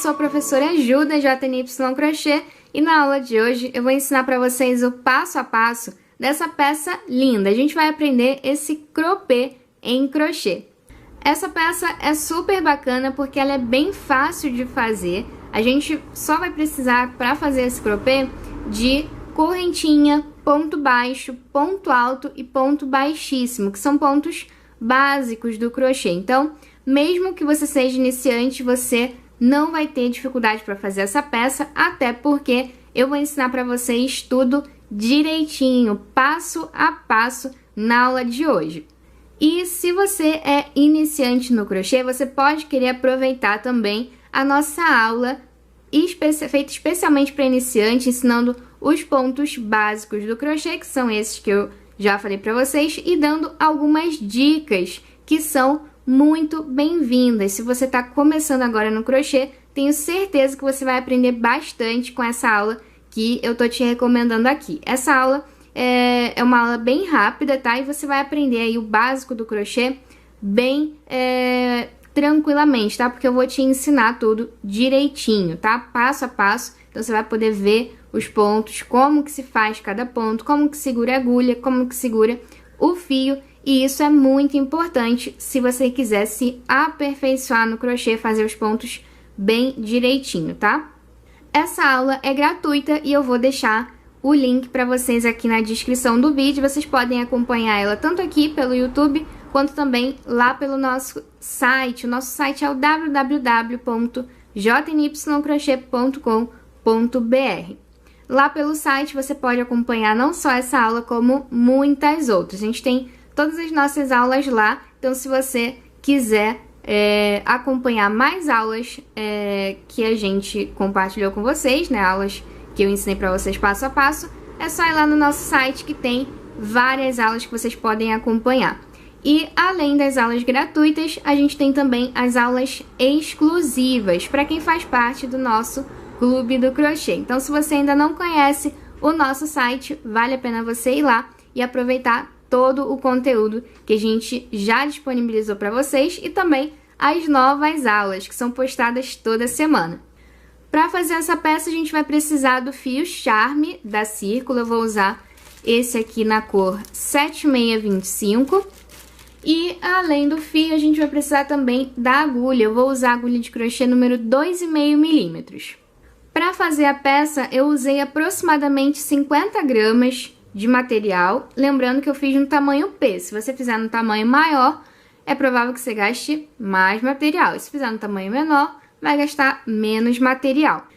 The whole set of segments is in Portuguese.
sou a professora Ju da JNY Crochê e na aula de hoje eu vou ensinar para vocês o passo a passo dessa peça linda. A gente vai aprender esse croppé em crochê. Essa peça é super bacana porque ela é bem fácil de fazer. A gente só vai precisar, para fazer esse croppé, de correntinha, ponto baixo, ponto alto e ponto baixíssimo, que são pontos básicos do crochê. Então, mesmo que você seja iniciante, você não vai ter dificuldade para fazer essa peça, até porque eu vou ensinar para vocês tudo direitinho, passo a passo, na aula de hoje. E se você é iniciante no crochê, você pode querer aproveitar também a nossa aula feita especialmente para iniciante, ensinando os pontos básicos do crochê, que são esses que eu já falei para vocês, e dando algumas dicas que são muito bem-vindas. Se você está começando agora no crochê, tenho certeza que você vai aprender bastante com essa aula que eu tô te recomendando aqui. Essa aula é uma aula bem rápida, tá? E você vai aprender aí o básico do crochê bem tranquilamente, tá? Porque eu vou te ensinar tudo direitinho, tá? Passo a passo. Então você vai poder ver os pontos, como que se faz cada ponto, como que segura a agulha, como que segura o fio. E isso é muito importante se você quiser se aperfeiçoar no crochê, fazer os pontos bem direitinho, tá? Essa aula é gratuita e eu vou deixar o link para vocês aqui na descrição do vídeo. Vocês podem acompanhar ela tanto aqui pelo YouTube, quanto também lá pelo nosso site. O nosso site é o www.jnycrochet.com.br. Lá pelo site você pode acompanhar não só essa aula, como muitas outras. A gente tem todas as nossas aulas lá, então se você quiser acompanhar mais aulas que a gente compartilhou com vocês, né, aulas que eu ensinei para vocês passo a passo, é só ir lá no nosso site que tem várias aulas que vocês podem acompanhar. E além das aulas gratuitas, a gente tem também as aulas exclusivas para quem faz parte do nosso Clube do Crochê. Então, se você ainda não conhece o nosso site, vale a pena você ir lá e aproveitar todo o conteúdo que a gente já disponibilizou para vocês e também as novas aulas que são postadas toda semana. Para fazer essa peça, a gente vai precisar do fio Charme da Círculo. Eu vou usar esse aqui na cor 7625. E além do fio, a gente vai precisar também da agulha. Eu vou usar a agulha de crochê número 2,5 milímetros. Para fazer a peça, eu usei aproximadamente 50 gramas de material, lembrando que eu fiz no tamanho P. Se você fizer no tamanho maior, é provável que você gaste mais material. E se fizer no tamanho menor, vai gastar menos material.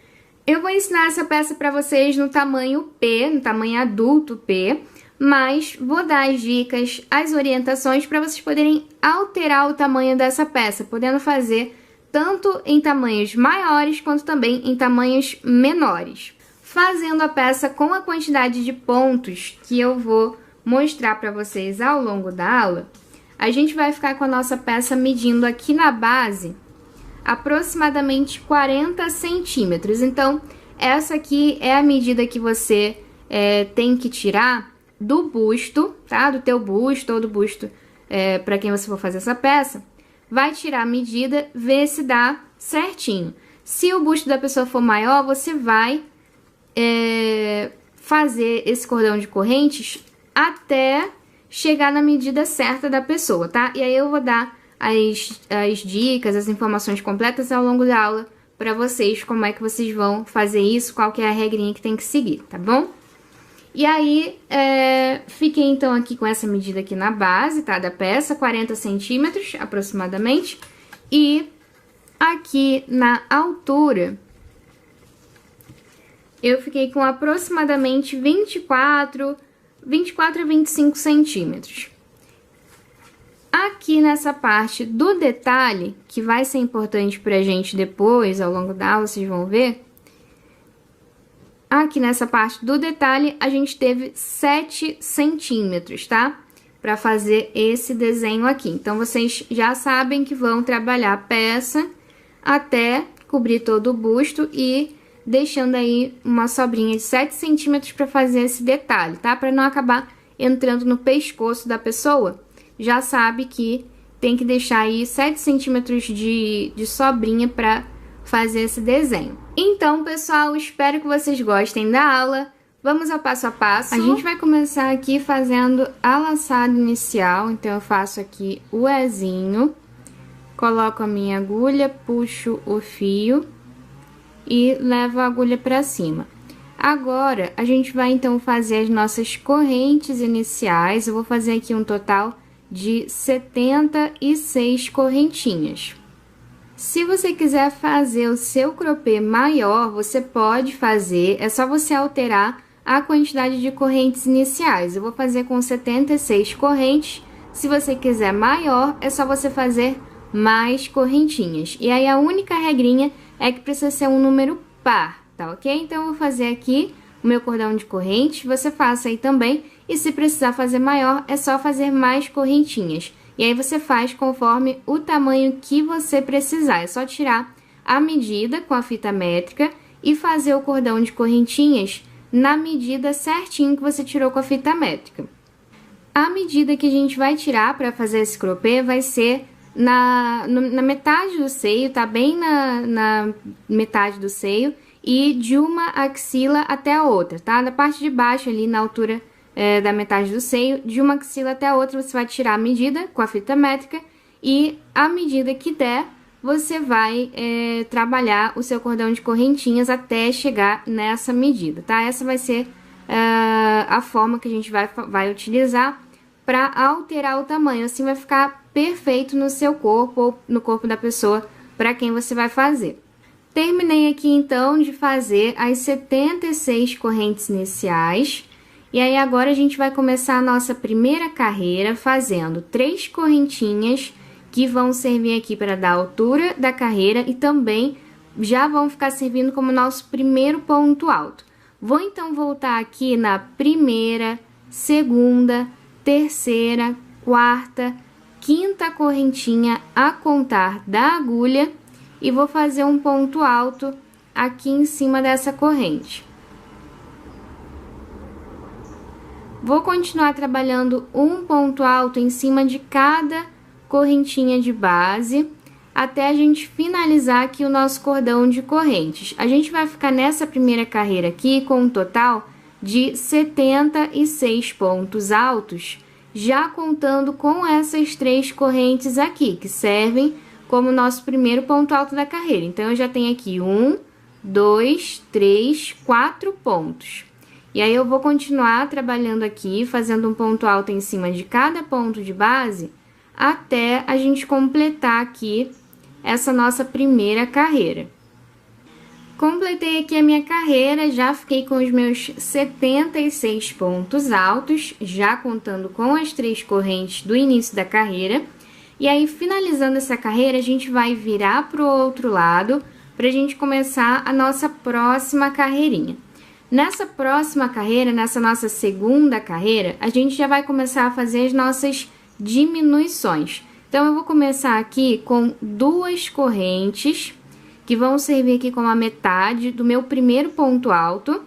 Eu vou ensinar essa peça para vocês no tamanho P, no tamanho adulto P, mas vou dar as dicas, as orientações para vocês poderem alterar o tamanho dessa peça, podendo fazer tanto em tamanhos maiores quanto também em tamanhos menores. Fazendo a peça com a quantidade de pontos que eu vou mostrar para vocês ao longo da aula, a gente vai ficar com a nossa peça medindo aqui na base aproximadamente 40 centímetros. Então, essa aqui é a medida que você tem que tirar do busto, tá? Do teu busto ou do busto para quem você for fazer essa peça. Vai tirar a medida, ver se dá certinho. Se o busto da pessoa for maior, você vai fazer esse cordão de correntes até chegar na medida certa da pessoa, tá? E aí eu vou dar as dicas, as informações completas ao longo da aula para vocês, como é que vocês vão fazer isso, qual que é a regrinha que tem que seguir, tá bom? E aí, fiquei então aqui com essa medida aqui na base, tá? Da peça, 40 centímetros aproximadamente. E aqui na altura, eu fiquei com aproximadamente 24 a 25 centímetros. Aqui nessa parte do detalhe, que vai ser importante pra gente depois, ao longo da aula, vocês vão ver. Aqui nessa parte do detalhe, a gente teve 7 centímetros, tá? Pra fazer esse desenho aqui. Então, vocês já sabem que vão trabalhar a peça até cobrir todo o busto e deixando aí uma sobrinha de 7 centímetros para fazer esse detalhe, tá? Para não acabar entrando no pescoço da pessoa, já sabe que tem que deixar aí 7 centímetros de sobrinha para fazer esse desenho. Então, pessoal, espero que vocês gostem da aula. Vamos ao passo a passo. A gente vai começar aqui fazendo a laçada inicial. Então, eu faço aqui o Ezinho, coloco a minha agulha, puxo o fio e levo a agulha para cima. Agora, a gente vai então fazer as nossas correntes iniciais. Eu vou fazer aqui um total de 76 correntinhas. Se você quiser fazer o seu crochê maior, você pode fazer, é só você alterar a quantidade de correntes iniciais. Eu vou fazer com 76 correntes. Se você quiser maior, é só você fazer mais correntinhas. E aí a única regrinha é que precisa ser um número par, tá ok? Então eu vou fazer aqui o meu cordão de corrente, você faça aí também. E se precisar fazer maior, é só fazer mais correntinhas. E aí você faz conforme o tamanho que você precisar. É só tirar a medida com a fita métrica e fazer o cordão de correntinhas na medida certinho que você tirou com a fita métrica. A medida que a gente vai tirar para fazer esse crochê vai ser na metade do seio, tá bem na metade do seio, e de uma axila até a outra, tá? Da parte de baixo ali, na altura da metade do seio, de uma axila até a outra, você vai tirar a medida com a fita métrica e a medida que der, você vai trabalhar o seu cordão de correntinhas até chegar nessa medida, tá? Essa vai ser a forma que a gente vai utilizar para alterar o tamanho. Assim vai ficar perfeito no seu corpo ou no corpo da pessoa para quem você vai fazer. Terminei aqui então de fazer as 76 correntes iniciais. E aí agora a gente vai começar a nossa primeira carreira fazendo 3 correntinhas que vão servir aqui para dar a altura da carreira e também já vão ficar servindo como nosso primeiro ponto alto. Vou então voltar aqui na primeira, segunda, terceira, quarta, quinta correntinha a contar da agulha e vou fazer um ponto alto aqui em cima dessa corrente. Vou continuar trabalhando um ponto alto em cima de cada correntinha de base, até a gente finalizar aqui o nosso cordão de correntes. A gente vai ficar nessa primeira carreira aqui com um total de 76 pontos altos, já contando com essas 3 correntes aqui, que servem como nosso primeiro ponto alto da carreira. Então, eu já tenho aqui 1, 2, 3, 4 pontos. E aí, eu vou continuar trabalhando aqui, fazendo um ponto alto em cima de cada ponto de base, até a gente completar aqui essa nossa primeira carreira. Completei aqui a minha carreira, já fiquei com os meus 76 pontos altos, já contando com as 3 correntes do início da carreira. E aí, finalizando essa carreira, a gente vai virar para o outro lado, para a gente começar a nossa próxima carreirinha. Nessa próxima carreira, nessa nossa segunda carreira, a gente já vai começar a fazer as nossas diminuições. Então, eu vou começar aqui com 2 correntes, que vão servir aqui como a metade do meu primeiro ponto alto.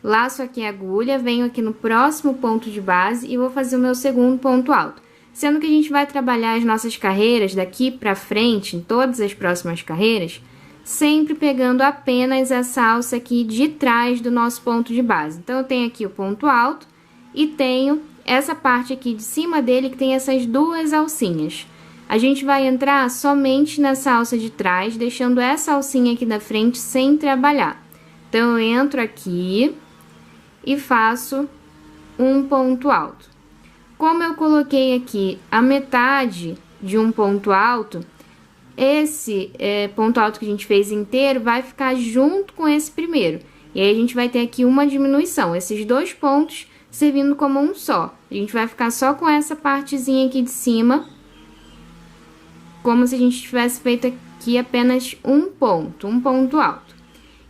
Laço aqui a agulha, venho aqui no próximo ponto de base e vou fazer o meu segundo ponto alto. Sendo que a gente vai trabalhar as nossas carreiras daqui pra frente, em todas as próximas carreiras, sempre pegando apenas essa alça aqui de trás do nosso ponto de base. Então, eu tenho aqui o ponto alto e tenho essa parte aqui de cima dele que tem essas 2 alcinhas. A gente vai entrar somente nessa alça de trás, deixando essa alcinha aqui da frente sem trabalhar. Então, eu entro aqui e faço um ponto alto. Como eu coloquei aqui a metade de um ponto alto, esse ponto alto que a gente fez inteiro vai ficar junto com esse primeiro. E aí, a gente vai ter aqui uma diminuição, esses 2 pontos servindo como um só. A gente vai ficar só com essa partezinha aqui de cima, como se a gente tivesse feito aqui apenas um ponto alto.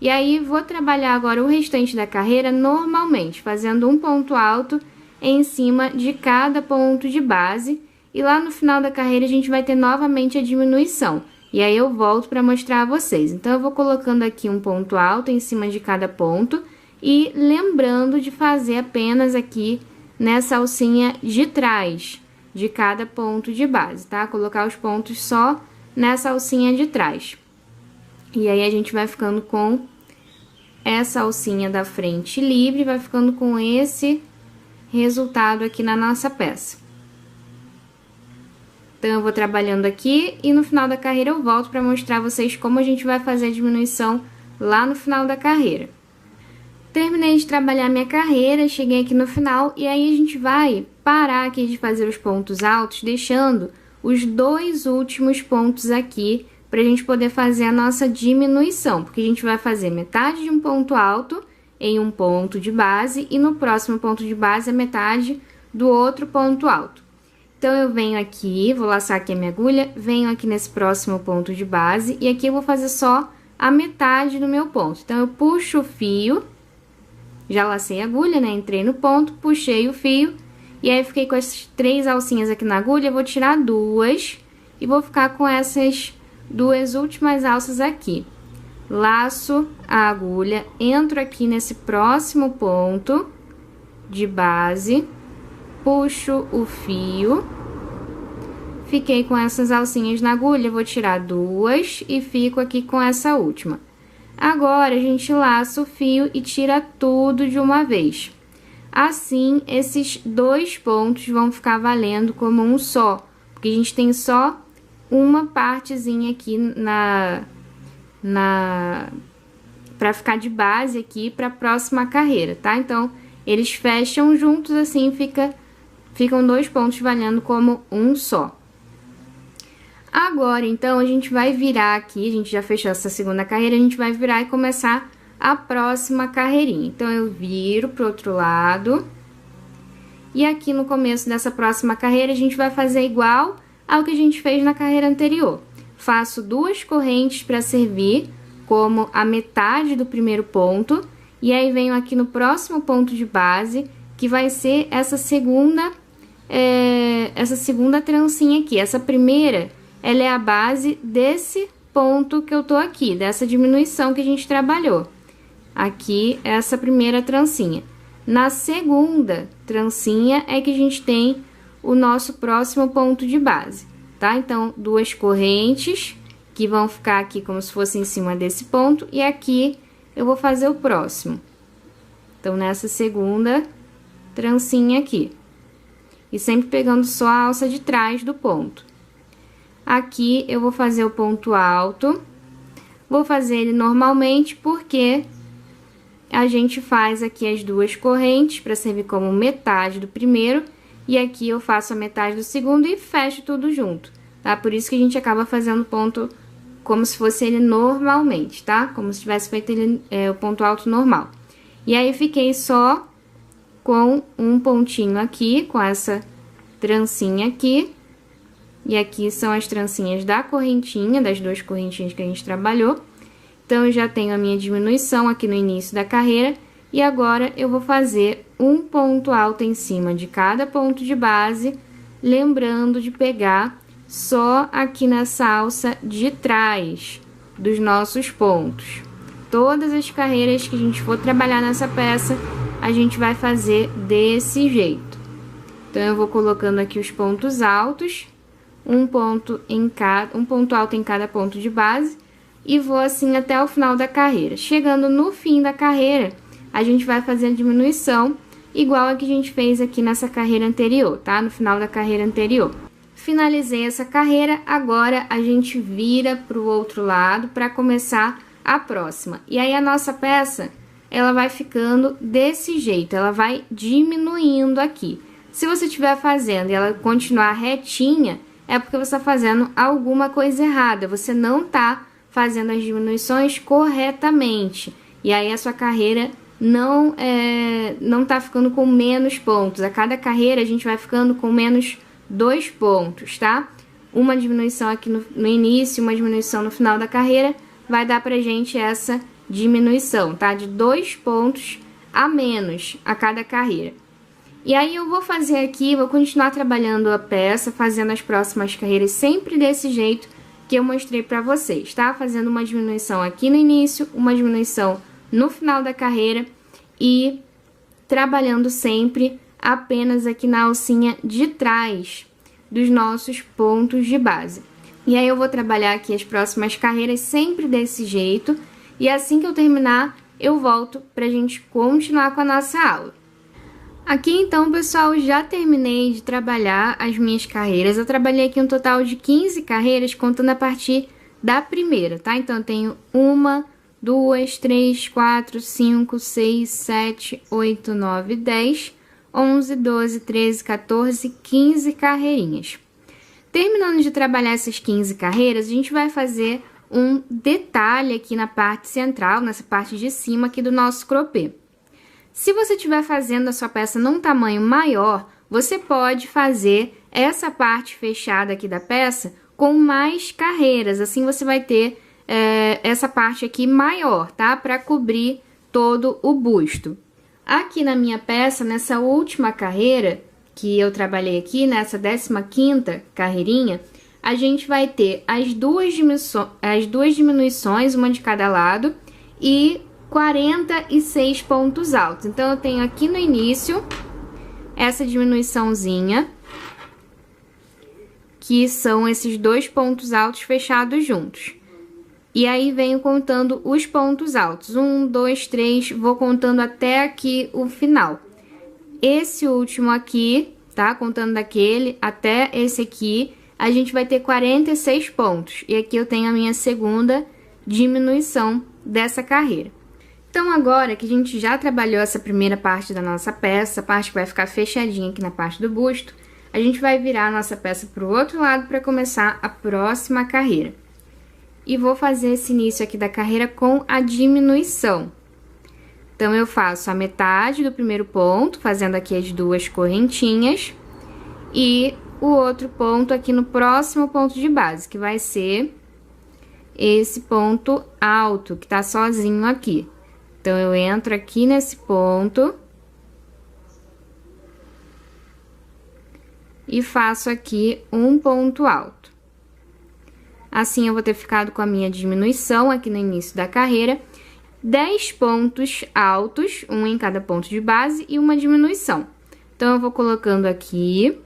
E aí, vou trabalhar agora o restante da carreira normalmente, fazendo um ponto alto em cima de cada ponto de base. E lá no final da carreira, a gente vai ter novamente a diminuição. E aí, eu volto para mostrar a vocês. Então, eu vou colocando aqui um ponto alto em cima de cada ponto. E lembrando de fazer apenas aqui nessa alcinha de trás de cada ponto de base, tá? Colocar os pontos só nessa alcinha de trás. E aí, a gente vai ficando com essa alcinha da frente livre, vai ficando com esse resultado aqui na nossa peça. Então, eu vou trabalhando aqui e no final da carreira eu volto para mostrar a vocês como a gente vai fazer a diminuição lá no final da carreira. Terminei de trabalhar minha carreira, cheguei aqui no final e aí a gente vai parar aqui de fazer os pontos altos, deixando os 2 últimos pontos aqui pra gente poder fazer a nossa diminuição, porque a gente vai fazer metade de um ponto alto em um ponto de base e no próximo ponto de base a metade do outro ponto alto. Então, eu venho aqui, vou laçar aqui a minha agulha, venho aqui nesse próximo ponto de base e aqui eu vou fazer só a metade do meu ponto. Então, eu puxo o fio, já lacei a agulha, né? Entrei no ponto, puxei o fio e aí fiquei com essas 3 alcinhas aqui na agulha, eu vou tirar 2 e vou ficar com essas 2 últimas alças aqui. Laço a agulha, entro aqui nesse próximo ponto de base, puxo o fio, fiquei com essas alcinhas na agulha, vou tirar 2 e fico aqui com essa última. Agora, a gente laça o fio e tira tudo de uma vez. Assim, esses 2 pontos vão ficar valendo como um só, porque a gente tem só uma partezinha aqui pra ficar de base aqui pra próxima carreira, tá? Então, eles fecham juntos, assim, ficam 2 pontos valendo como um só. Agora, então, a gente vai virar aqui, a gente já fechou essa segunda carreira, a gente vai virar e começar a próxima carreirinha. Então, eu viro pro outro lado. E aqui no começo dessa próxima carreira, a gente vai fazer igual ao que a gente fez na carreira anterior. Faço 2 correntes para servir como a metade do primeiro ponto. E aí, venho aqui no próximo ponto de base, que vai ser essa segunda trancinha aqui. Essa primeira, ela é a base desse ponto que eu tô aqui, dessa diminuição que a gente trabalhou. Aqui, essa primeira trancinha. Na segunda trancinha é que a gente tem o nosso próximo ponto de base, tá? Então, 2 correntes que vão ficar aqui como se fosse em cima desse ponto e aqui eu vou fazer o próximo. Então, nessa segunda trancinha aqui. E sempre pegando só a alça de trás do ponto. Aqui eu vou fazer o ponto alto. Vou fazer ele normalmente porque a gente faz aqui as 2 correntes para servir como metade do primeiro. E aqui eu faço a metade do segundo e fecho tudo junto, tá? Por isso que a gente acaba fazendo ponto como se fosse ele normalmente, tá? Como se tivesse feito ele, o ponto alto normal. E aí, fiquei só com um pontinho aqui, com essa trancinha aqui. E aqui são as trancinhas da correntinha, das 2 correntinhas que a gente trabalhou. Então, eu já tenho a minha diminuição aqui no início da carreira. E agora, eu vou fazer um ponto alto em cima de cada ponto de base, lembrando de pegar só aqui nessa alça de trás dos nossos pontos. Todas as carreiras que a gente for trabalhar nessa peça, a gente vai fazer desse jeito. Então, eu vou colocando aqui os pontos altos, um ponto alto em cada ponto de base, e vou assim até o final da carreira. Chegando no fim da carreira, a gente vai fazer a diminuição, igual a que a gente fez aqui nessa carreira anterior, tá? No final da carreira anterior. Finalizei essa carreira, agora a gente vira pro outro lado para começar a próxima. E aí, a nossa peça, ela vai ficando desse jeito, ela vai diminuindo aqui. Se você estiver fazendo e ela continuar retinha, é porque você está fazendo alguma coisa errada, você não tá fazendo as diminuições corretamente. E aí, a sua carreira não tá ficando com menos pontos. A cada carreira, a gente vai ficando com menos 2 pontos, tá? Uma diminuição aqui no início, uma diminuição no final da carreira, vai dar pra gente essa diminuição, tá? De 2 pontos a menos a cada carreira. E aí, eu vou fazer aqui, vou continuar trabalhando a peça, fazendo as próximas carreiras sempre desse jeito que eu mostrei pra vocês, tá? Fazendo uma diminuição aqui no início, uma diminuição no final da carreira e trabalhando sempre apenas aqui na alcinha de trás dos nossos pontos de base. E aí eu vou trabalhar aqui as próximas carreiras sempre desse jeito. E assim que eu terminar, eu volto pra gente continuar com a nossa aula. Aqui então, pessoal, já terminei de trabalhar as minhas carreiras. Eu trabalhei aqui um total de 15 carreiras, contando a partir da primeira, tá? Então, eu tenho 1, 2, 3, 4, 5, 6, 7, 8, 9, 10, 11, 12, 13, 14, 15 carreirinhas. Terminando de trabalhar essas 15 carreiras, a gente vai fazer um detalhe aqui na parte central, nessa parte de cima aqui do nosso croppé. Se você estiver fazendo a sua peça num tamanho maior, você pode fazer essa parte fechada aqui da peça com mais carreiras. Assim você vai ter essa parte aqui maior, tá? Para cobrir todo o busto. Aqui na minha peça, nessa última carreira que eu trabalhei aqui, nessa 15ª carreirinha, a gente vai ter as duas diminuições, uma de cada lado, e 46 pontos altos. Então, eu tenho aqui no início essa diminuiçãozinha, que são esses 2 pontos altos fechados juntos. E aí, venho contando os pontos altos. 1, 2, 3, vou contando até aqui o final. Esse último aqui, tá? Contando daquele até esse aqui, a gente vai ter 46 pontos. E aqui eu tenho a minha segunda diminuição dessa carreira. Então, agora que a gente já trabalhou essa primeira parte da nossa peça, a parte que vai ficar fechadinha aqui na parte do busto, a gente vai virar a nossa peça para o outro lado para começar a próxima carreira. E vou fazer esse início aqui da carreira com a diminuição. Então, eu faço a metade do primeiro ponto, fazendo aqui as 2 correntinhas, e o outro ponto aqui no próximo ponto de base, que vai ser esse ponto alto, que tá sozinho aqui. Então, eu entro aqui nesse ponto e faço aqui um ponto alto. Assim, eu vou ter ficado com a minha diminuição aqui no início da carreira, 10 pontos altos, um em cada ponto de base e uma diminuição. Então, eu vou colocando aqui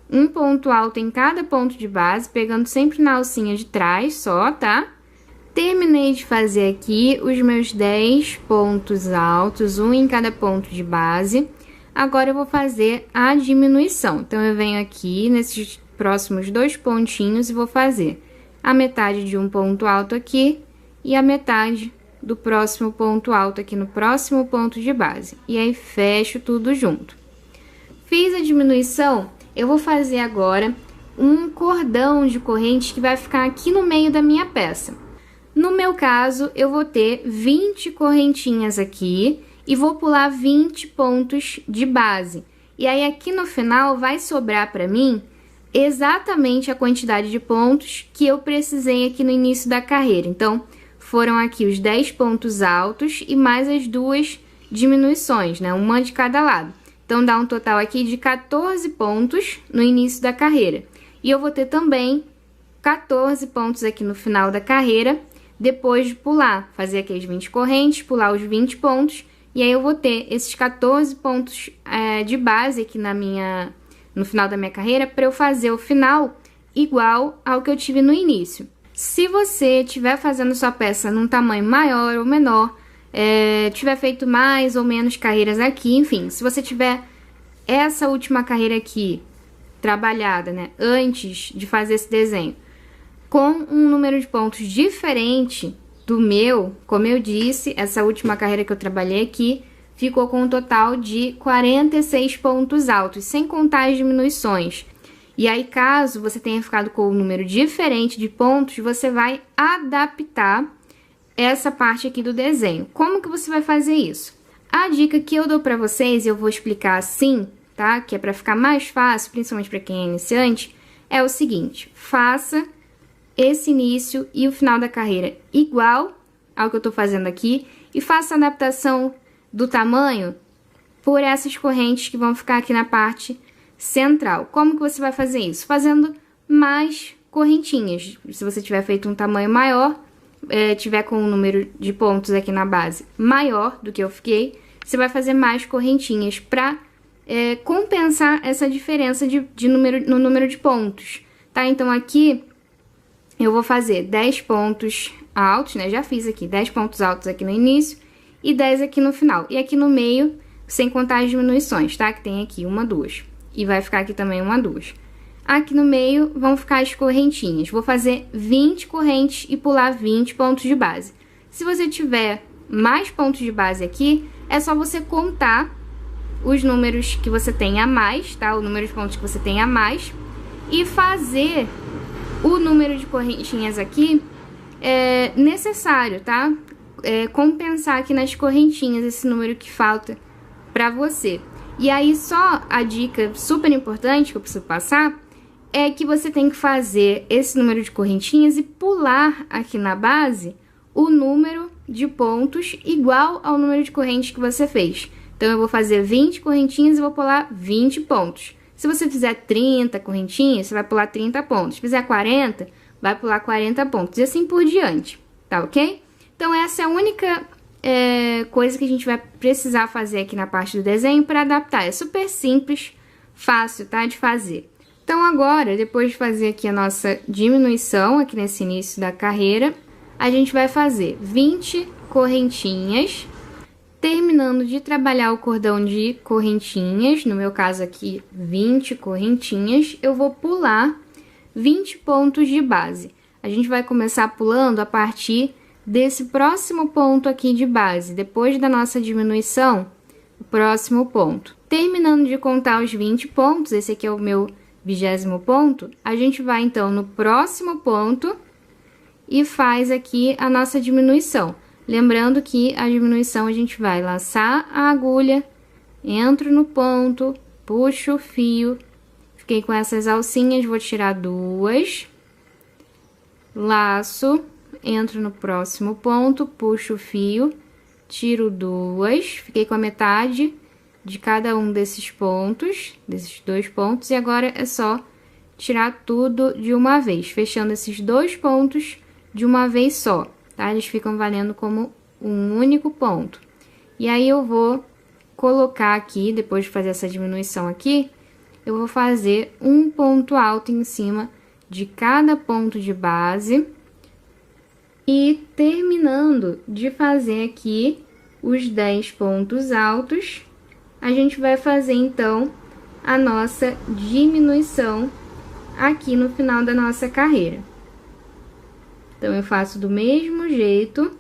um ponto alto em cada ponto de base, pegando sempre na alcinha de trás só, tá? Terminei de fazer aqui os meus 10 pontos altos, um em cada ponto de base. Agora, eu vou fazer a diminuição. Então, eu venho aqui nesses próximos 2 pontinhos e vou fazer a metade de um ponto alto aqui e a metade do próximo ponto alto aqui no próximo ponto de base. E aí, fecho tudo junto. Fiz a diminuição, eu vou fazer agora um cordão de corrente que vai ficar aqui no meio da minha peça. No meu caso, eu vou ter 20 correntinhas aqui e vou pular 20 pontos de base. E aí, aqui no final, vai sobrar para mim exatamente a quantidade de pontos que eu precisei aqui no início da carreira. Então, foram aqui os 10 pontos altos e mais as 2 diminuições, né? Uma de cada lado. Então, dá um total aqui de 14 pontos no início da carreira. E eu vou ter também 14 pontos aqui no final da carreira, depois de pular, fazer aqui as 20 correntes, pular os 20 pontos, e aí eu vou ter esses 14 pontos de base aqui no final da minha carreira, para eu fazer o final igual ao que eu tive no início. Se você estiver fazendo sua peça num tamanho maior ou menor, tiver feito mais ou menos carreiras aqui, enfim, se você tiver essa última carreira aqui trabalhada, né, antes de fazer esse desenho, com um número de pontos diferente do meu, como eu disse, essa última carreira que eu trabalhei aqui, ficou com um total de 46 pontos altos, sem contar as diminuições. E aí, caso você tenha ficado com um número diferente de pontos, você vai adaptar essa parte aqui do desenho. Como que você vai fazer isso? A dica que eu dou pra vocês, e eu vou explicar assim, tá? Que é pra ficar mais fácil, principalmente pra quem é iniciante, é o seguinte: faça esse início e o final da carreira igual ao que eu tô fazendo aqui e faça a adaptação do tamanho por essas correntes que vão ficar aqui na parte central. Como que você vai fazer isso? Fazendo mais correntinhas. Se você tiver feito um tamanho maior, tiver com um número de pontos aqui na base maior do que eu fiquei, você vai fazer mais correntinhas para compensar essa diferença no número de pontos. tá? Então, aqui eu vou fazer 10 pontos altos, né? Já fiz aqui 10 pontos altos aqui no início e 10 aqui no final. E aqui no meio, sem contar as diminuições, tá? Que tem aqui 1, 2. E vai ficar aqui também 1, 2. Aqui no meio vão ficar as correntinhas. Vou fazer 20 correntes e pular 20 pontos de base. Se você tiver mais pontos de base aqui, é só você contar os números que você tem a mais, tá? O número de pontos que você tem a mais. E fazer o número de correntinhas aqui necessário, tá? Compensar aqui nas correntinhas esse número que falta pra você. E aí, só a dica super importante que eu preciso passar é que você tem que fazer esse número de correntinhas e pular aqui na base o número de pontos igual ao número de correntes que você fez. Então, eu vou fazer 20 correntinhas e vou pular 20 pontos. Se você fizer 30 correntinhas, você vai pular 30 pontos. Se fizer 40, vai pular 40 pontos. E assim por diante, tá ok? Então, essa é a única coisa que a gente vai precisar fazer aqui na parte do desenho para adaptar. É super simples, fácil, tá? De fazer. Então, agora, depois de fazer aqui a nossa diminuição, aqui nesse início da carreira, a gente vai fazer 20 correntinhas, terminando de trabalhar o cordão de correntinhas, no meu caso aqui, 20 correntinhas, eu vou pular 20 pontos de base. A gente vai começar pulando a partir desse próximo ponto aqui de base, depois da nossa diminuição, o próximo ponto. Terminando de contar os 20 pontos, esse aqui é o meu 20º ponto, a gente vai então no próximo ponto e faz aqui a nossa diminuição. Lembrando que a diminuição a gente vai laçar a agulha, entro no ponto, puxo o fio, fiquei com essas alcinhas, vou tirar 2, laço, entro no próximo ponto, puxo o fio, tiro 2, fiquei com a metade de cada um desses pontos, desses 2 pontos, e agora é só tirar tudo de uma vez, fechando esses 2 pontos de uma vez só, tá? Eles ficam valendo como um único ponto. E aí, eu vou colocar aqui, depois de fazer essa diminuição aqui, eu vou fazer um ponto alto em cima de cada ponto de base. E terminando de fazer aqui os 10 pontos altos, a gente vai fazer, então, a nossa diminuição aqui no final da nossa carreira. Então, eu faço do mesmo jeito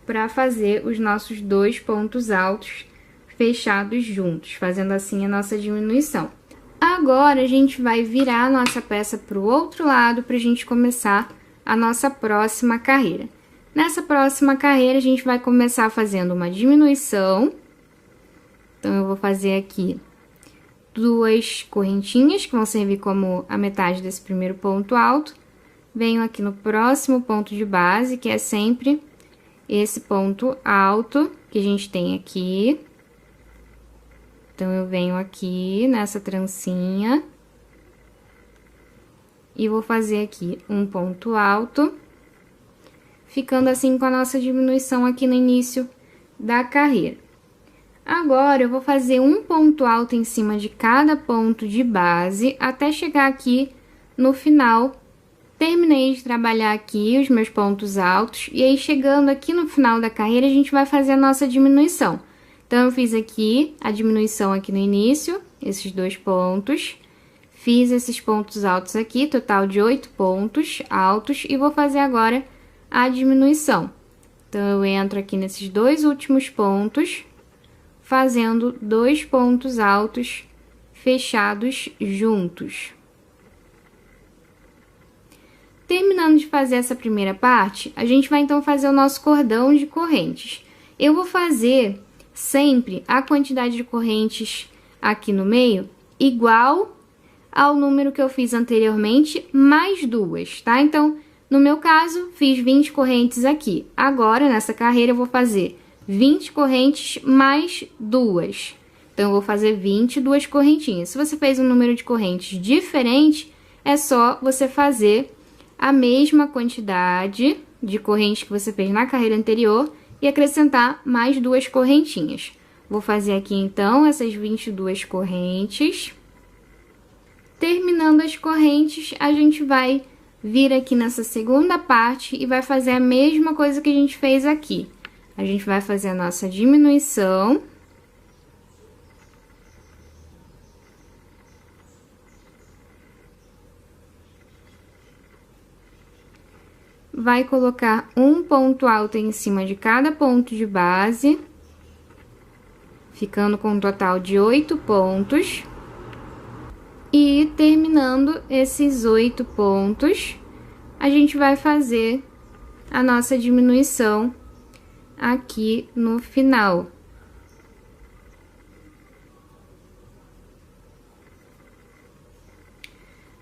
para fazer os nossos 2 pontos altos fechados juntos, fazendo assim a nossa diminuição. Agora, a gente vai virar a nossa peça para o outro lado para a gente começar a nossa próxima carreira. Nessa próxima carreira, a gente vai começar fazendo uma diminuição. Então, eu vou fazer aqui 2 correntinhas, que vão servir como a metade desse primeiro ponto alto. Venho aqui no próximo ponto de base, que é sempre esse ponto alto que a gente tem aqui. Então, eu venho aqui nessa trancinha e vou fazer aqui um ponto alto, ficando assim com a nossa diminuição aqui no início da carreira. Agora, eu vou fazer um ponto alto em cima de cada ponto de base, até chegar aqui no final. Terminei de trabalhar aqui os meus pontos altos, e aí, chegando aqui no final da carreira, a gente vai fazer a nossa diminuição. Então, eu fiz aqui a diminuição aqui no início, esses 2 pontos. Fiz esses pontos altos aqui, total de 8 pontos altos, e vou fazer agora a diminuição. Então, eu entro aqui nesses 2 últimos pontos, fazendo 2 pontos altos fechados juntos. Terminando de fazer essa primeira parte, a gente vai então fazer o nosso cordão de correntes. Eu vou fazer sempre a quantidade de correntes aqui no meio igual ao número que eu fiz anteriormente, mais 2, tá? Então, no meu caso, fiz 20 correntes aqui. Agora, nessa carreira, eu vou fazer 20 correntes mais 2. Então, eu vou fazer 22 correntinhas. Se você fez um número de correntes diferente, é só você fazer a mesma quantidade de correntes que você fez na carreira anterior e acrescentar mais 2 correntinhas. Vou fazer aqui, então, essas 22 correntes. Terminando as correntes, a gente vai vir aqui nessa segunda parte e vai fazer a mesma coisa que a gente fez aqui. A gente vai fazer a nossa diminuição. Vai colocar um ponto alto em cima de cada ponto de base, ficando com um total de 8 pontos. E terminando esses 8 pontos, a gente vai fazer a nossa diminuição aqui no final.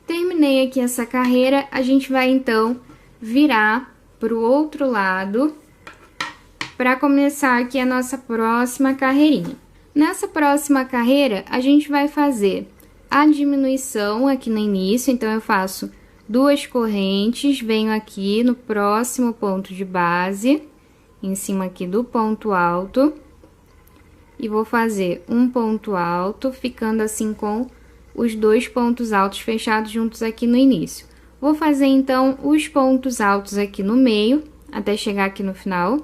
Terminei aqui essa carreira, a gente vai então virar para o outro lado para começar aqui a nossa próxima carreirinha. Nessa próxima carreira, a gente vai fazer a diminuição aqui no início, então eu faço 2 correntes, venho aqui no próximo ponto de base, em cima aqui do ponto alto, e vou fazer um ponto alto, ficando assim com os 2 pontos altos fechados juntos aqui no início. Vou fazer, então, os pontos altos aqui no meio, até chegar aqui no final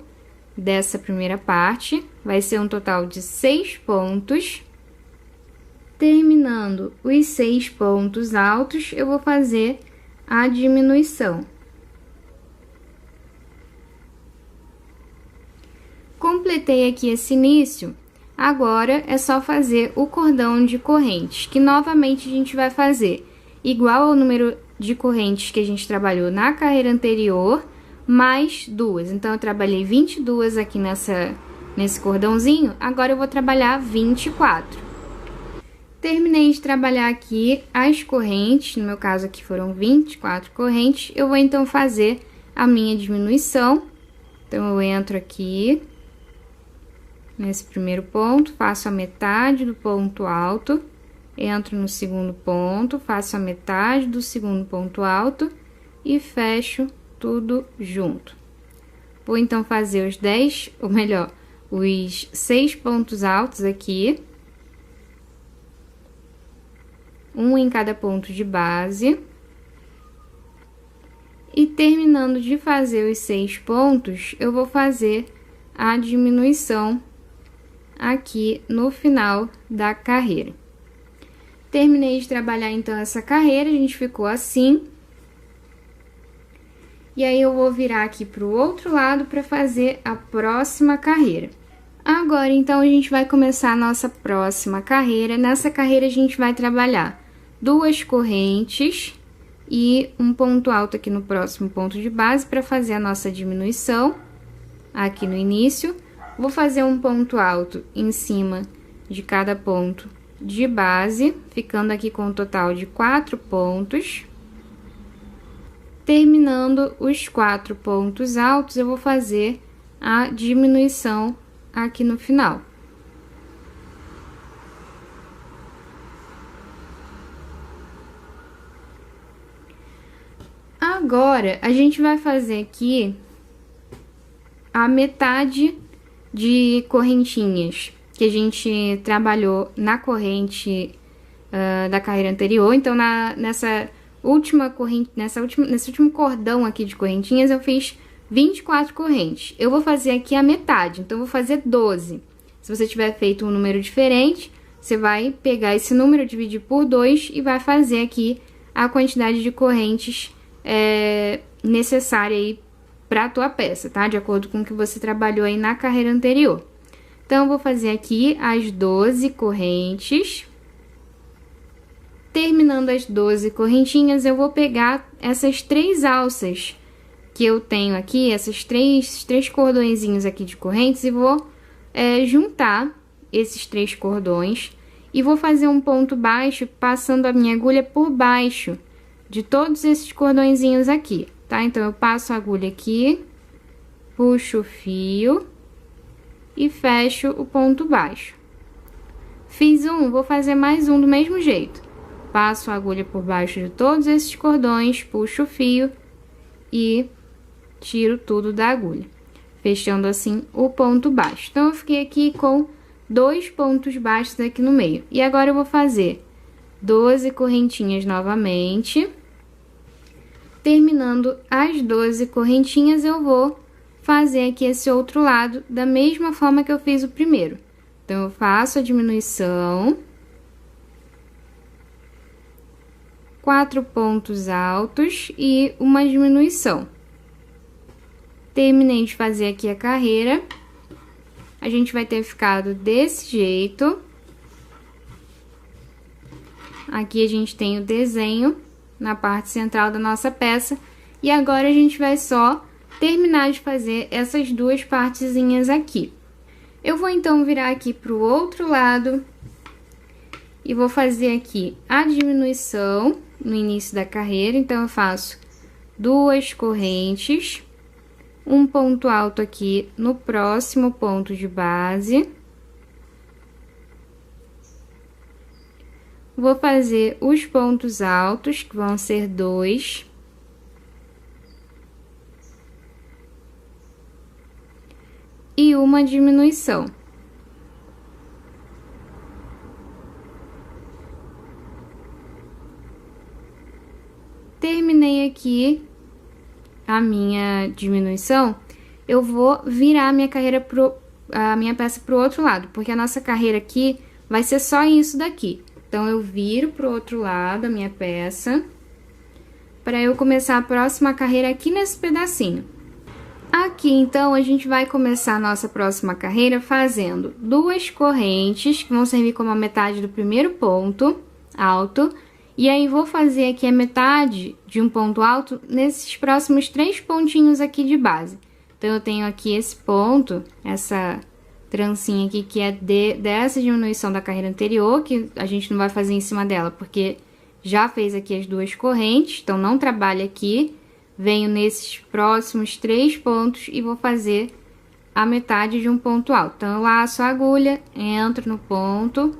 dessa primeira parte. Vai ser um total de 6 pontos. Terminando os 6 pontos altos, eu vou fazer a diminuição. Completei aqui esse início. Agora, é só fazer o cordão de correntes, que novamente a gente vai fazer igual ao número de correntes que a gente trabalhou na carreira anterior, mais 2. Então, eu trabalhei 22 aqui nesse cordãozinho, agora eu vou trabalhar 24. Terminei de trabalhar aqui as correntes, no meu caso aqui foram 24 correntes, eu vou então fazer a minha diminuição. Então, eu entro aqui nesse primeiro ponto, faço a metade do ponto alto, entro no segundo ponto, faço a metade do segundo ponto alto e fecho tudo junto. Vou então fazer os 10, ou melhor, os 6 pontos altos aqui, um em cada ponto de base. E terminando de fazer os 6 pontos, eu vou fazer a diminuição aqui no final da carreira. Terminei de trabalhar, então, essa carreira, a gente ficou assim. E aí, eu vou virar aqui para o outro lado para fazer a próxima carreira. Agora, então, a gente vai começar a nossa próxima carreira. Nessa carreira, a gente vai trabalhar 2 correntes e um ponto alto aqui no próximo ponto de base para fazer a nossa diminuição aqui no início. Vou fazer um ponto alto em cima de cada ponto de base, ficando aqui com um total de 4 pontos. Terminando os 4 pontos altos, eu vou fazer a diminuição aqui no final. Agora, a gente vai fazer aqui a metade de correntinhas que a gente trabalhou na corrente da carreira anterior. Então, nesse último cordão aqui de correntinhas, eu fiz 24 correntes. Eu vou fazer aqui a metade, então, eu vou fazer 12. Se você tiver feito um número diferente, você vai pegar esse número, dividir por 2 e vai fazer aqui a quantidade de correntes necessária aí para a tua peça, tá? De acordo com o que você trabalhou aí na carreira anterior. Então, eu vou fazer aqui as 12 correntes. Terminando as 12 correntinhas, eu vou pegar essas 3 alças que eu tenho aqui, esses três cordõezinhos aqui de correntes, e vou juntar esses 3 cordões e vou fazer um ponto baixo, passando a minha agulha por baixo de todos esses cordõezinhos aqui, tá? Então, eu passo a agulha aqui, puxo o fio e fecho o ponto baixo. Fiz um, vou fazer mais um do mesmo jeito. Passo a agulha por baixo de todos esses cordões, puxo o fio e tiro tudo da agulha, fechando assim o ponto baixo. Então, eu fiquei aqui com 2 pontos baixos aqui no meio. E agora, eu vou fazer 12 correntinhas novamente. Terminando as 12 correntinhas, eu vou fazer aqui esse outro lado da mesma forma que eu fiz o primeiro. Então, eu faço a diminuição, 4 pontos altos e uma diminuição. Terminei de fazer aqui a carreira, a gente vai ter ficado desse jeito. Aqui a gente tem o desenho na parte central da nossa peça, e agora a gente vai só terminar de fazer essas duas partezinhas aqui. Eu vou então virar aqui para o outro lado e vou fazer aqui a diminuição no início da carreira. Então, eu faço 2 correntes, um ponto alto aqui no próximo ponto de base. Vou fazer os pontos altos, que vão ser 2. E uma diminuição. Terminei aqui a minha diminuição, eu vou virar a minha carreira a minha peça pro outro lado, porque a nossa carreira aqui vai ser só isso daqui. Então, eu viro pro outro lado a minha peça, para eu começar a próxima carreira aqui nesse pedacinho. Aqui, então, a gente vai começar a nossa próxima carreira fazendo 2 correntes, que vão servir como a metade do primeiro ponto alto. E aí, vou fazer aqui a metade de um ponto alto nesses próximos 3 pontinhos aqui de base. Então, eu tenho aqui esse ponto, essa trancinha aqui, que é dessa diminuição da carreira anterior, que a gente não vai fazer em cima dela, porque já fez aqui as 2 correntes, então não trabalha aqui. Venho nesses próximos 3 pontos e vou fazer a metade de um ponto alto. Então, eu laço a agulha, entro no ponto,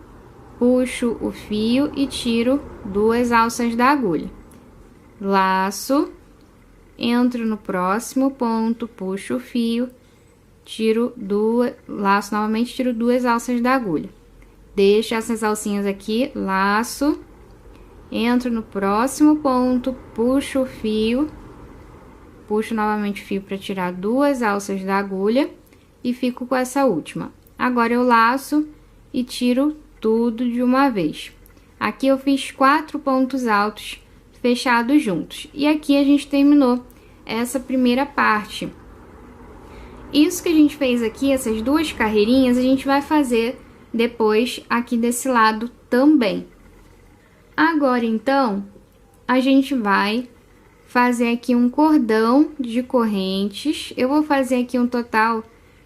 puxo o fio e tiro 2 alças da agulha. Laço, entro no próximo ponto, puxo o fio, laço novamente, tiro 2 alças da agulha. Deixo essas alcinhas aqui, laço, entro no próximo ponto, puxo o fio, puxo novamente o fio para tirar 2 alças da agulha e fico com essa última. Agora, eu laço e tiro tudo de uma vez. Aqui eu fiz 4 pontos altos fechados juntos. E aqui a gente terminou essa primeira parte. Isso que a gente fez aqui, essas 2 carreirinhas, a gente vai fazer depois aqui desse lado também. Agora, então, a gente vai fazer aqui um cordão de correntes. Eu vou fazer aqui um total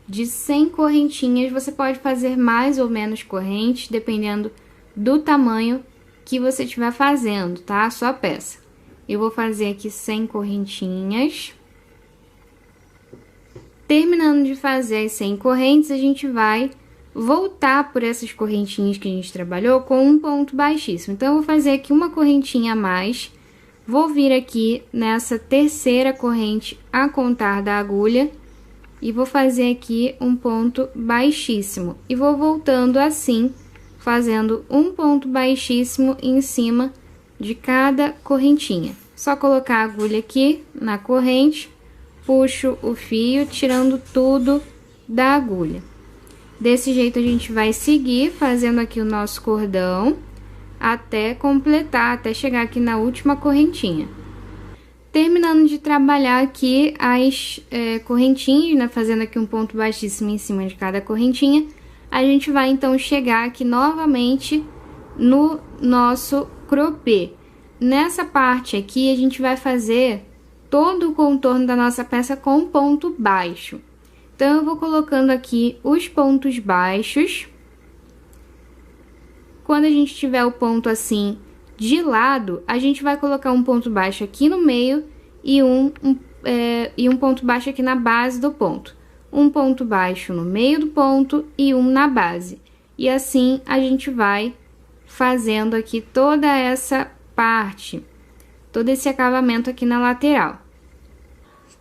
de 100 correntinhas. Você pode fazer mais ou menos correntes, dependendo do tamanho que você estiver fazendo, tá? A sua peça. Eu vou fazer aqui 100 correntinhas. Terminando de fazer as 100 correntes, a gente vai voltar por essas correntinhas que a gente trabalhou com um ponto baixíssimo. Então, eu vou fazer aqui uma correntinha a mais. Vou vir aqui nessa terceira corrente a contar da agulha e vou fazer aqui um ponto baixíssimo. E vou voltando assim, fazendo um ponto baixíssimo em cima de cada correntinha. Só colocar a agulha aqui na corrente, puxo o fio, tirando tudo da agulha. Desse jeito, a gente vai seguir fazendo aqui o nosso cordão até completar, até chegar aqui na última correntinha. Terminando de trabalhar aqui as correntinhas, né, fazendo aqui um ponto baixíssimo em cima de cada correntinha, a gente vai então chegar aqui novamente no nosso crochê. Nessa parte aqui, a gente vai fazer todo o contorno da nossa peça com ponto baixo. Então, eu vou colocando aqui os pontos baixos. Quando a gente tiver o ponto assim de lado, a gente vai colocar um ponto baixo aqui no meio e um ponto baixo aqui na base do ponto. Um ponto baixo no meio do ponto e um na base. E assim, a gente vai fazendo aqui toda essa parte, todo esse acabamento aqui na lateral.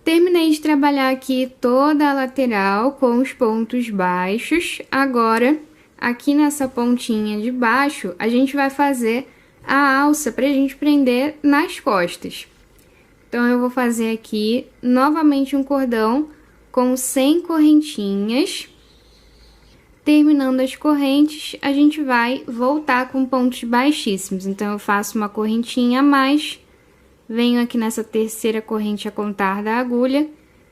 Terminei de trabalhar aqui toda a lateral com os pontos baixos. Agora, aqui nessa pontinha de baixo, a gente vai fazer a alça pra gente prender nas costas. Então, eu vou fazer aqui novamente um cordão com 100 correntinhas. Terminando as correntes, a gente vai voltar com pontos baixíssimos. Então, eu faço uma correntinha a mais, venho aqui nessa terceira corrente a contar da agulha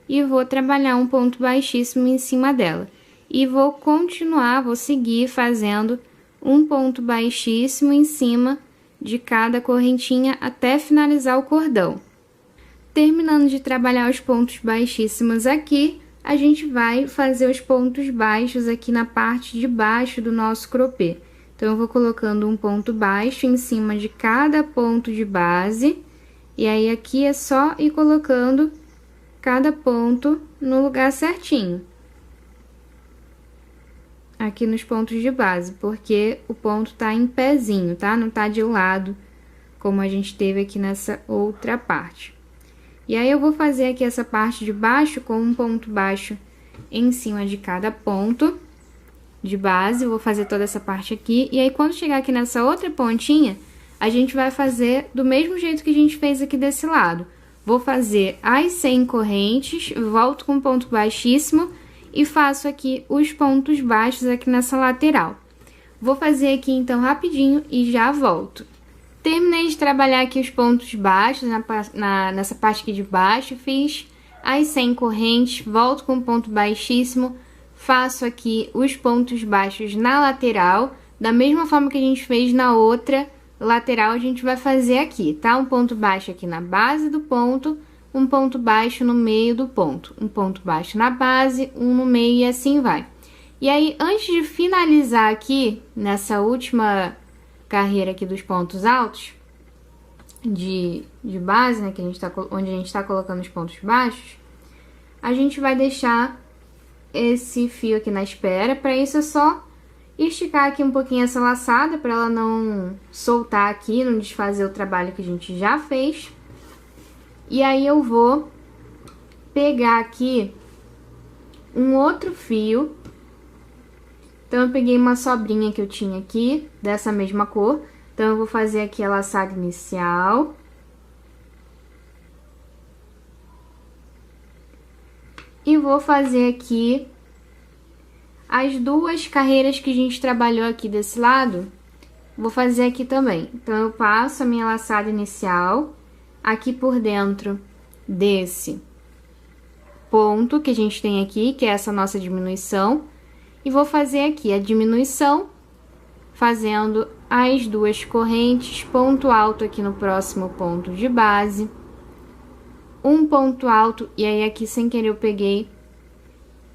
e vou trabalhar um ponto baixíssimo em cima dela. E vou continuar, vou seguir fazendo um ponto baixíssimo em cima de cada correntinha até finalizar o cordão. Terminando de trabalhar os pontos baixíssimos aqui, a gente vai fazer os pontos baixos aqui na parte de baixo do nosso croppé. Então, eu vou colocando um ponto baixo em cima de cada ponto de base, e aí aqui é só ir colocando cada ponto no lugar certinho. Aqui nos pontos de base, porque o ponto tá em pezinho, tá? Não tá de lado, como a gente teve aqui nessa outra parte. E aí, eu vou fazer aqui essa parte de baixo com um ponto baixo em cima de cada ponto de base. Eu vou fazer toda essa parte aqui. E aí, quando chegar aqui nessa outra pontinha, a gente vai fazer do mesmo jeito que a gente fez aqui desse lado. Vou fazer as 100 correntes, volto com ponto baixíssimo e faço aqui os pontos baixos aqui nessa lateral. Vou fazer aqui, então, rapidinho e já volto. Terminei de trabalhar aqui os pontos baixos, nessa parte aqui de baixo, fiz as 100 correntes, volto com ponto baixíssimo, faço aqui os pontos baixos na lateral, da mesma forma que a gente fez na outra lateral, a gente vai fazer aqui, tá? Um ponto baixo aqui na base do ponto, um ponto baixo no meio do ponto, um ponto baixo na base, um no meio e assim vai. E aí, antes de finalizar aqui, nessa última carreira aqui dos pontos altos de base, né, que onde a gente tá colocando os pontos baixos, a gente vai deixar esse fio aqui na espera. Para isso é só esticar aqui um pouquinho essa laçada para ela não soltar aqui, não desfazer o trabalho que a gente já fez. E aí eu vou pegar aqui um outro fio. Então, eu peguei uma sobrinha que eu tinha aqui, dessa mesma cor. Então, eu vou fazer aqui a laçada inicial. E vou fazer aqui as duas carreiras que a gente trabalhou aqui desse lado. Vou fazer aqui também. Então, eu passo a minha laçada inicial aqui por dentro desse ponto que a gente tem aqui, que é essa nossa diminuição. E vou fazer aqui a diminuição, fazendo as duas correntes, ponto alto aqui no próximo ponto de base, um ponto alto, e aí aqui sem querer eu peguei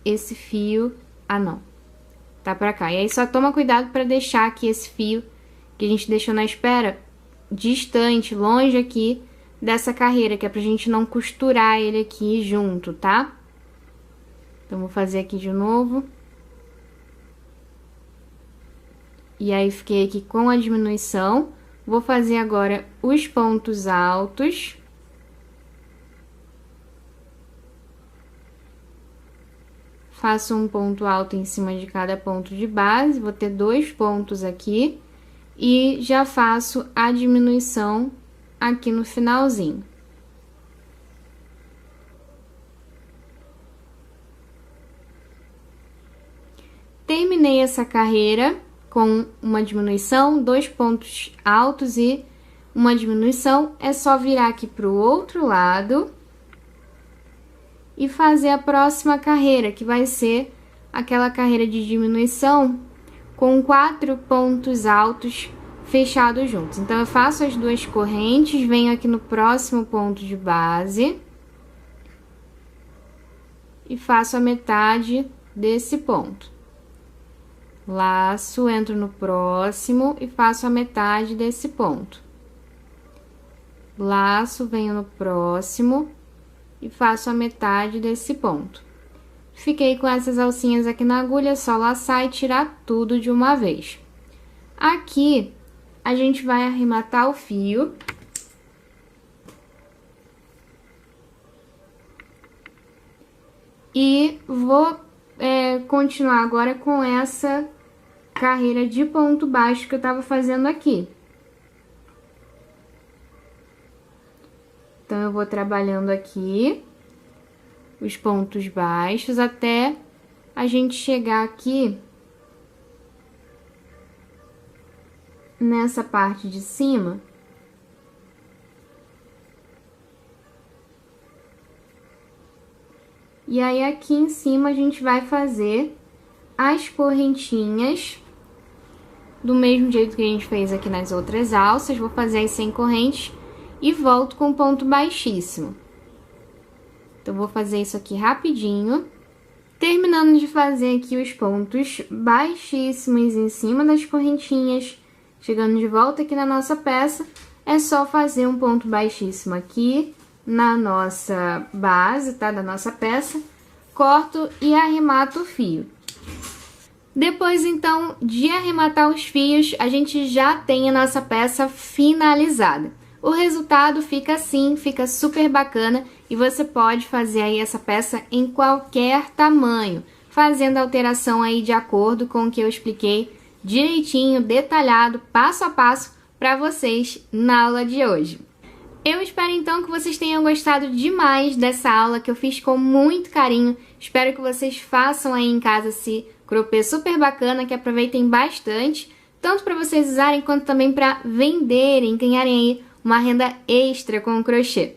esse fio, não, tá pra cá. E aí só toma cuidado pra deixar aqui esse fio que a gente deixou na espera distante, longe aqui dessa carreira, que é pra gente não costurar ele aqui junto, tá? Então, vou fazer aqui de novo. E aí, fiquei aqui com a diminuição. Vou fazer agora os pontos altos. Faço um ponto alto em cima de cada ponto de base. Vou ter 2 pontos aqui. E já faço a diminuição aqui no finalzinho. Terminei essa carreira com uma diminuição, 2 pontos altos e uma diminuição. É só virar aqui pro outro lado e fazer a próxima carreira, que vai ser aquela carreira de diminuição com 4 pontos altos fechados juntos. Então, eu faço as 2 correntes, venho aqui no próximo ponto de base e faço a metade desse ponto. Laço, entro no próximo e faço a metade desse ponto. Laço, venho no próximo e faço a metade desse ponto. Fiquei com essas alcinhas aqui na agulha, é só laçar e tirar tudo de uma vez. Aqui, a gente vai arrematar o fio. E vou continuar agora com essa carreira de ponto baixo que eu tava fazendo aqui. Então, eu vou trabalhando aqui os pontos baixos até a gente chegar aqui nessa parte de cima. E aí, aqui em cima, a gente vai fazer as correntinhas do mesmo jeito que a gente fez aqui nas outras alças. Vou fazer as 100 correntes e volto com ponto baixíssimo. Então, vou fazer isso aqui rapidinho. Terminando de fazer aqui os pontos baixíssimos em cima das correntinhas, chegando de volta aqui na nossa peça, é só fazer um ponto baixíssimo aqui na nossa base, tá? Da nossa peça. Corto e arremato o fio. Depois, então, de arrematar os fios, a gente já tem a nossa peça finalizada. O resultado fica assim, fica super bacana e você pode fazer aí essa peça em qualquer tamanho, fazendo alteração aí de acordo com o que eu expliquei direitinho, detalhado, passo a passo para vocês na aula de hoje. Eu espero então que vocês tenham gostado demais dessa aula que eu fiz com muito carinho. Espero que vocês façam aí em casa esse crochê super bacana, que aproveitem bastante, tanto para vocês usarem quanto também para venderem, ganharem aí uma renda extra com o crochê.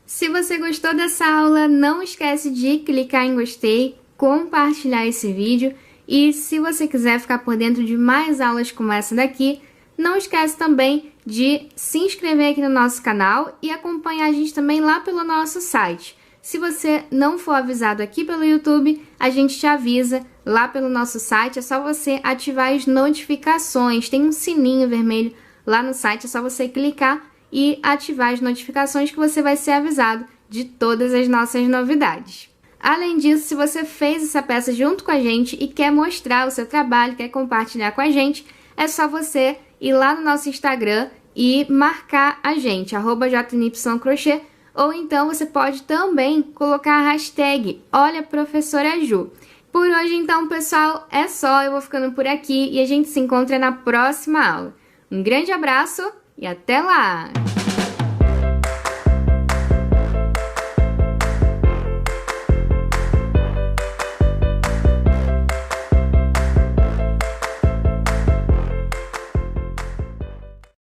Se você gostou dessa aula, não esquece de clicar em gostei, compartilhar esse vídeo e se você quiser ficar por dentro de mais aulas como essa daqui, não esquece também de se inscrever aqui no nosso canal e acompanhar a gente também lá pelo nosso site. Se você não for avisado aqui pelo YouTube, a gente te avisa lá pelo nosso site, é só você ativar as notificações, tem um sininho vermelho lá no site, é só você clicar e ativar as notificações que você vai ser avisado de todas as nossas novidades. Além disso, se você fez essa peça junto com a gente e quer mostrar o seu trabalho, quer compartilhar com a gente, é só você ir lá no nosso Instagram e marcar a gente, @jnycrochê, ou então você pode também colocar a hashtag Olha Professora Ju. Por hoje, então, pessoal, é só, eu vou ficando por aqui e a gente se encontra na próxima aula. Um grande abraço e até lá!